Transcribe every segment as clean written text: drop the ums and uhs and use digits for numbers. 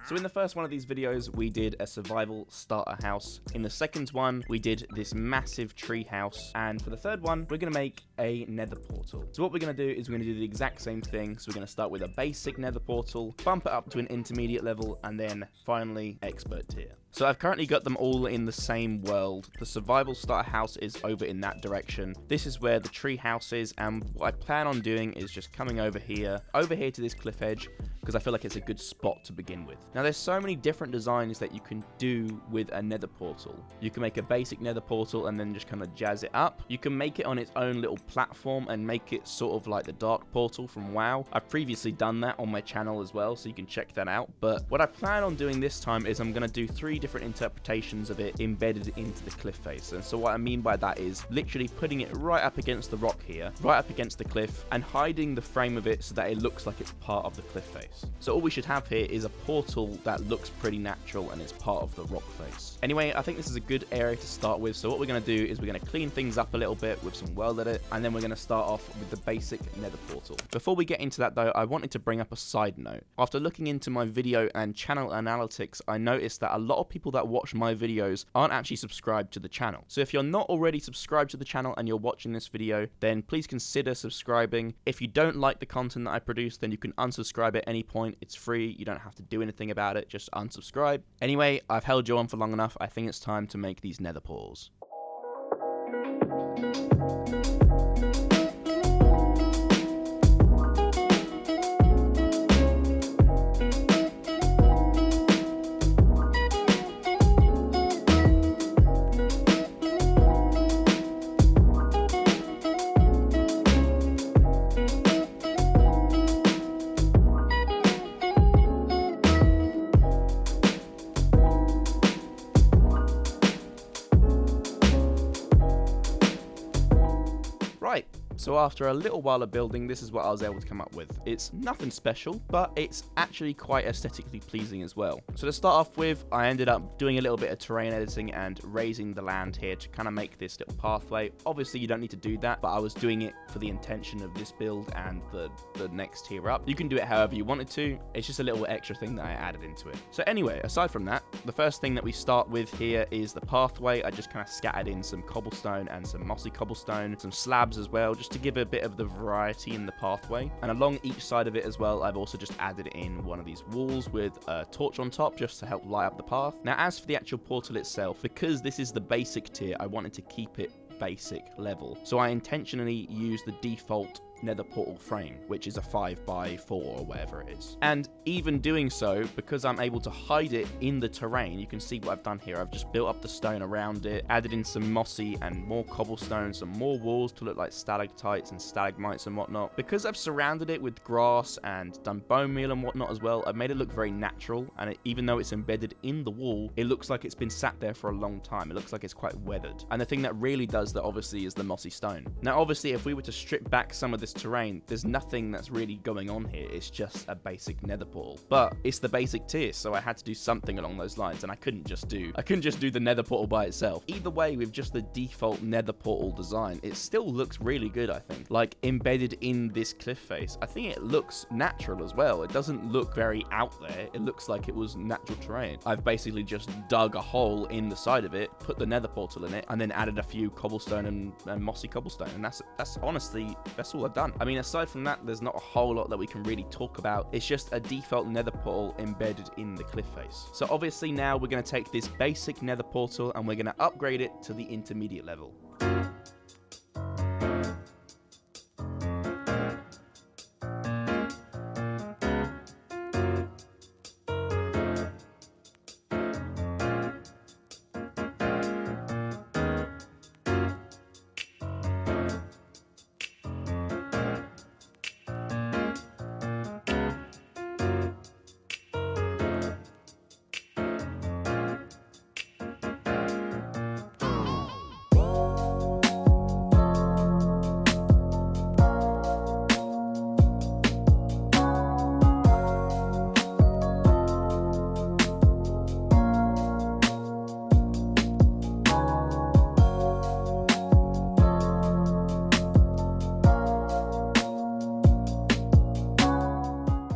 So in the first one of these videos, we did a survival starter house. In the second one, we did this massive tree house. And for the third one, we're going to make a nether portal. So what we're going to do is we're going to do the exact same thing. So we're going to start with a basic nether portal, bump it up to an intermediate level, and then finally expert tier. So I've currently got them all in the same world. The survival starter house is over in that direction. This is where the tree house is, and what I plan on doing is just coming over here to this cliff edge, because I feel like it's a good spot to begin with. Now there's so many different designs that you can do with a nether portal. You can make a basic nether portal and then just kind of jazz it up. You can make it on its own little platform and make it sort of like the dark portal from WoW. I've previously done that on my channel as well, so you can check that out. But what I plan on doing this time is I'm going to do 3 different interpretations of it embedded into the cliff face. And so what I mean by that is literally putting it right up against the rock here, right up against the cliff, and hiding the frame of it so that it looks like it's part of the cliff face. So all we should have here is a portal that looks pretty natural and it's part of the rock face. Anyway, I think this is a good area to start with. So what we're going to do is we're going to clean things up a little bit with some world edit, and then we're going to start off with the basic nether portal. Before we get into that though, I wanted to bring up a side note. After looking into my video and channel analytics, I noticed that a lot of people that watch my videos aren't actually subscribed to the channel. So if you're not already subscribed to the channel and you're watching this video, then please consider subscribing. If you don't like the content that I produce, then you can unsubscribe at any point. It's free. You don't have to do anything about it. Just unsubscribe. Anyway, I've held you on for long enough. I think it's time to make these nether portals. Right, so after a little while of building, this is what I was able to come up with. It's nothing special, but it's actually quite aesthetically pleasing as well. So to start off with, I ended up doing a little bit of terrain editing and raising the land here to kind of make this little pathway. Obviously, you don't need to do that, but I was doing it for the intention of this build and the next tier up. You can do it however you wanted to. It's just a little extra thing that I added into it. So anyway, aside from that, the first thing that we start with here is the pathway. I just kind of scattered in some cobblestone and some mossy cobblestone, some slabs as well, just to give a bit of the variety in the pathway. And along each side of it as well, I've also just added in one of these walls with a torch on top just to help light up the path. Now, as for the actual portal itself, because this is the basic tier, I wanted to keep it basic level. So I intentionally used the default nether portal frame, which is a 5x4 or whatever it is. And even doing so, because I'm able to hide it in the terrain, you can see what I've done here. I've just built up the stone around it, added in some mossy and more cobblestone, some more walls to look like stalactites and stalagmites and whatnot. Because I've surrounded it with grass and done bone meal and whatnot as well, I've made it look very natural, and even though it's embedded in the wall, it looks like it's been sat there for a long time. It looks like it's quite weathered. And the thing that really does that obviously is the mossy stone. Now obviously, if we were to strip back some of this terrain, there's nothing that's really going on here. It's just a basic nether portal, but it's the basic tier, so I had to do something along those lines, and I couldn't just do the nether portal by itself. Either way, with just the default nether portal design, it still looks really good. I think, like, embedded in this cliff face, I think it looks natural as well. It doesn't look very out there. It looks like it was natural terrain. I've basically just dug a hole in the side of it, put the nether portal in it, and then added a few cobblestone and mossy cobblestone, and that's honestly, that's all I've done. I mean, aside from that, there's not a whole lot that we can really talk about. It's just a default nether portal embedded in the cliff face. So obviously now we're going to take this basic nether portal and we're going to upgrade it to the intermediate level.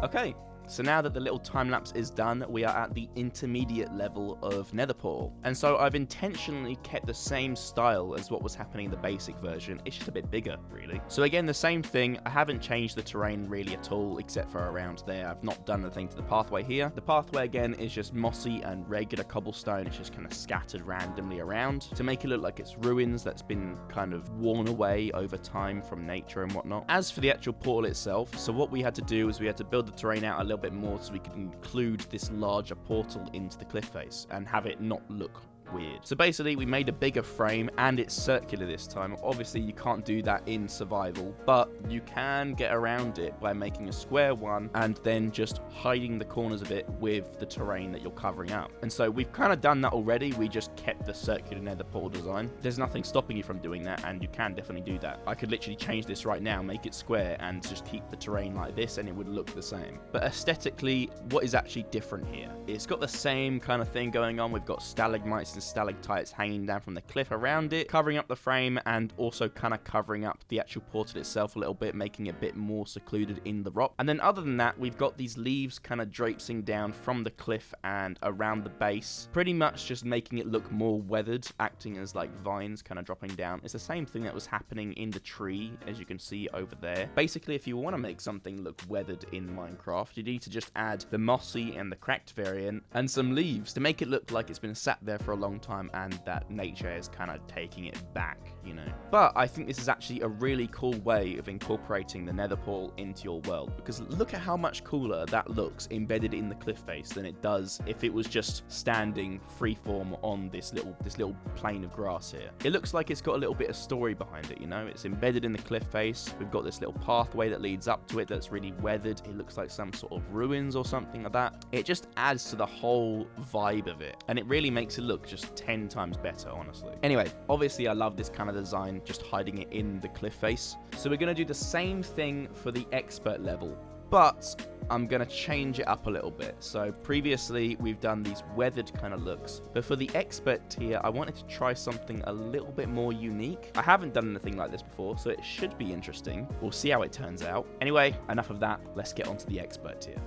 Okay, So now that the little time lapse is done, we are at the intermediate level of Nether Portal. And so I've intentionally kept the same style as what was happening in the basic version, it's just a bit bigger, really. So again, the same thing, I haven't changed the terrain really at all, except for around there. I've not done anything to the pathway here. The pathway again is just mossy and regular cobblestone, it's just kind of scattered randomly around to make it look like it's ruins that's been kind of worn away over time from nature and whatnot. As for the actual portal itself, so what we had to do is we had to build the terrain out a little bit more so we could include this larger portal into the cliff face and have it not look weird. So basically we made a bigger frame and it's circular this time. Obviously you can't do that in survival, but you can get around it by making a square one and then just hiding the corners of it with the terrain that you're covering up. And so we've kind of done that already, we just kept the circular Nether Portal design. There's nothing stopping you from doing that, and you can definitely do that. I could literally change this right now, make it square and just keep the terrain like this and it would look the same. But aesthetically, what is actually different here? It's got the same kind of thing going on. We've got stalagmites and stalactites hanging down from the cliff around it, covering up the frame and also kind of covering up the actual portal itself a little bit, making it a bit more secluded in the rock. And then other than that, we've got these leaves kind of draping down from the cliff and around the base, pretty much just making it look more weathered, acting as like vines kind of dropping down. It's the same thing that was happening in the tree, as you can see over there. Basically, if you want to make something look weathered in Minecraft, you need to just add the mossy and the cracked variant and some leaves to make it look like it's been sat there for a long time and that nature is kind of taking it back, you know. But I think this is actually a really cool way of incorporating the Nether Portal into your world, because look at how much cooler that looks embedded in the cliff face than it does if it was just standing freeform on this little plane of grass here. It looks like it's got a little bit of story behind it, you know. It's embedded in the cliff face. We've got this little pathway that leads up to it that's really weathered. It looks like some sort of ruins or something like that. It just adds to the whole vibe of it, and it really makes it look just 10 times better, honestly. Anyway, obviously I love this kind of design, just hiding it in the cliff face. So we're going to do the same thing for the expert level, but I'm going to change it up a little bit. So previously we've done these weathered kind of looks, but for the expert tier I wanted to try something a little bit more unique. I haven't done anything like this before, so it should be interesting. We'll see how it turns out. Anyway, enough of that, let's get on to the expert tier.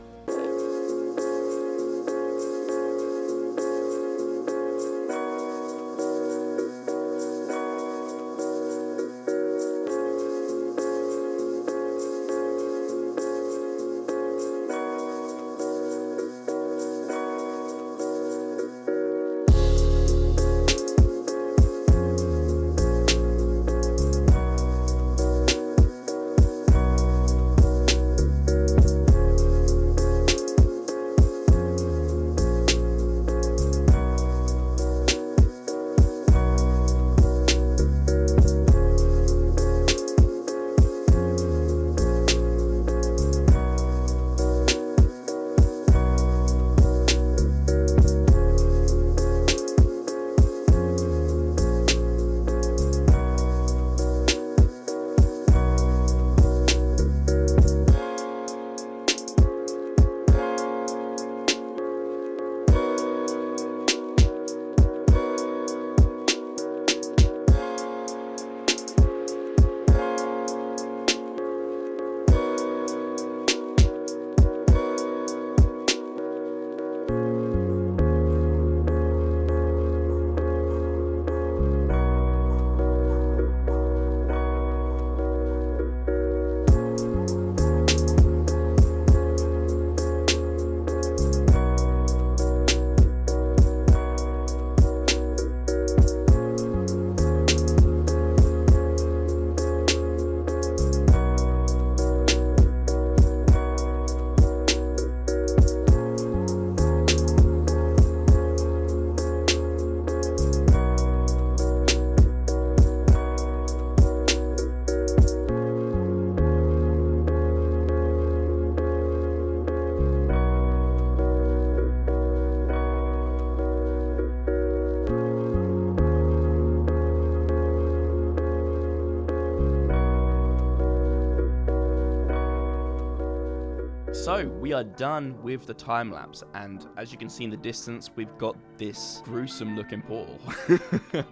So we are done with the time lapse, and as you can see in the distance, we've got this gruesome looking portal.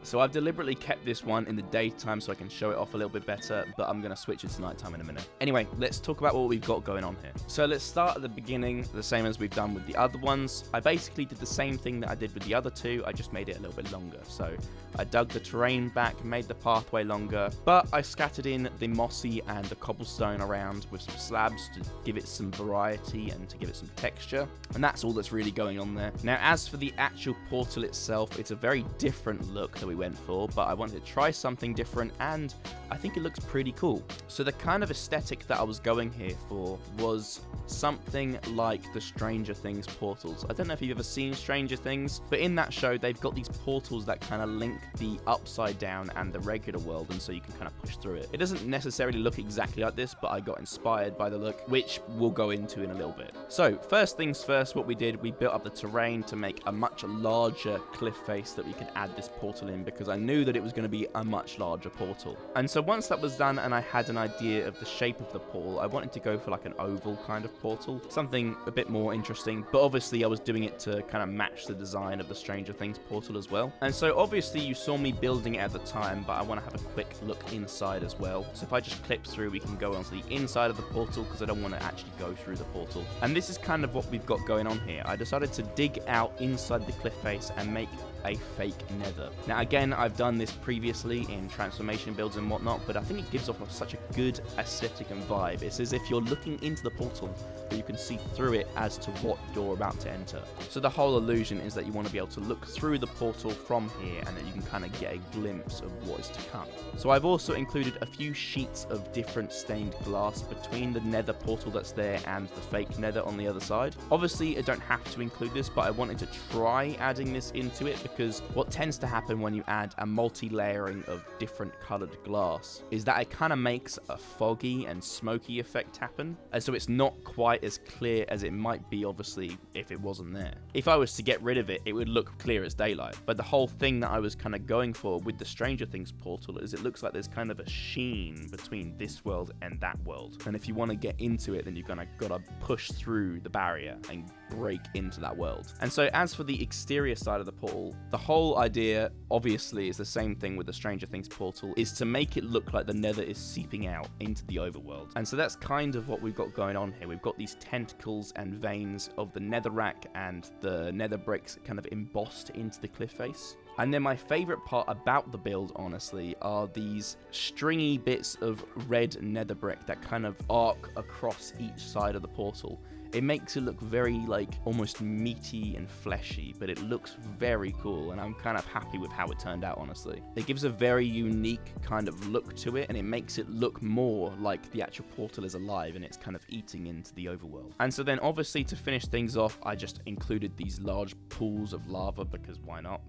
So I've deliberately kept this one in the daytime so I can show it off a little bit better, but I'm going to switch it to nighttime in a minute. Anyway, let's talk about what we've got going on here. So let's start at the beginning, the same as we've done with the other ones. I basically did the same thing that I did with the other two, I just made it a little bit longer. So I dug the terrain back, made the pathway longer, but I scattered in the mossy and the cobblestone around with some slabs to give it some variety and to give it some texture. And that's all that's really going on there. Now, as for the actual portal itself, it's a very different look that we went for, but I wanted to try something different, and I think it looks pretty cool. So the kind of aesthetic that I was going here for was something like the Stranger Things portals. I don't know if you've ever seen Stranger Things, but in that show, they've got these portals that kind of link the upside down and the regular world, and so you can kind of push through it. It doesn't necessarily look exactly like this, but I got inspired by the look, which we'll go into in a little bit. So first things first, what we did, we built up the terrain to make a much larger cliff face that we could add this portal in, because I knew that it was going to be a much larger portal. And so once that was done and I had an idea of the shape of the portal, I wanted to go for like an oval kind of portal, something a bit more interesting, but obviously I was doing it to kind of match the design of the Stranger Things portal as well. And so obviously you saw me building it at the time, but I want to have a quick look inside as well. So if I just clip through, we can go onto the inside of the portal, because I don't want to actually go through the portal. And this is kind of what we've got going on here. I decided to dig out inside the cliff face and make a fake nether. Now again, I've done this previously in transformation builds and whatnot, but I think it gives off such a good aesthetic and vibe. It's as if you're looking into the portal, but you can see through it as to what you're about to enter. So the whole illusion is that you want to be able to look through the portal from here, and then you can kind of get a glimpse of what is to come. So I've also included a few sheets of different stained glass between the nether portal that's there and the fake nether on the other side. Obviously I don't have to include this, but I wanted to try adding this into it, because what tends to happen when you add a multi-layering of different colored glass is that it kind of makes a foggy and smoky effect happen, and so it's not quite as clear as it might be obviously if it wasn't there. If I was to get rid of it, it would look clear as daylight, but the whole thing that I was kind of going for with the Stranger Things portal is it looks like there's kind of a sheen between this world and that world, and if you want to get into it, then you're gonna gotta push through the barrier and break into that world. And so as for the exterior side of the portal, the whole idea obviously is the same thing with the Stranger Things portal, is to make it look like the nether is seeping out into the overworld. And so that's kind of what we've got going on here. We've got these tentacles and veins of the netherrack and the nether bricks kind of embossed into the cliff face. And then my favorite part about the build, honestly, are these stringy bits of red nether brick that kind of arc across each side of the portal. It makes it look very, like, almost meaty and fleshy, but it looks very cool, and I'm kind of happy with how it turned out, honestly. It gives a very unique kind of look to it, and it makes it look more like the actual portal is alive, and it's kind of eating into the overworld. And so then, obviously, to finish things off, I just included these large pools of lava, because why not?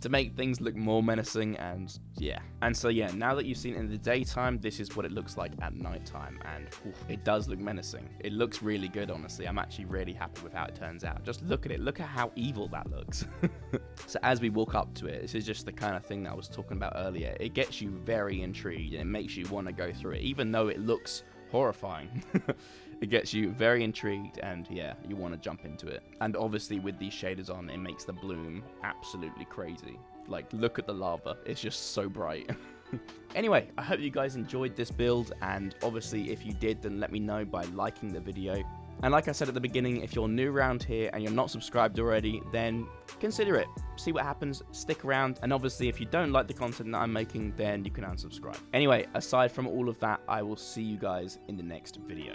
To make things look more menacing, and yeah. And so, yeah, now that you've seen it in the daytime, this is what it looks like at nighttime, and oof, it does look menacing. It looks really good, honestly. I'm actually really happy with how it turns out. Just look at it. Look at how evil that looks. So as we walk up to it, this is just the kind of thing that I was talking about earlier. It gets you very intrigued, and it makes you want to go through it, even though it looks horrifying. It gets you very intrigued, and yeah, you want to jump into it. And obviously with these shaders on, it makes the bloom absolutely crazy. Like, look at the lava. It's just so bright. Anyway, I hope you guys enjoyed this build, and obviously if you did, then let me know by liking the video. And like I said at the beginning, if you're new around here and you're not subscribed already, then consider it. See what happens, stick around, and obviously if you don't like the content that I'm making, then you can unsubscribe. Anyway, aside from all of that, I will see you guys in the next video.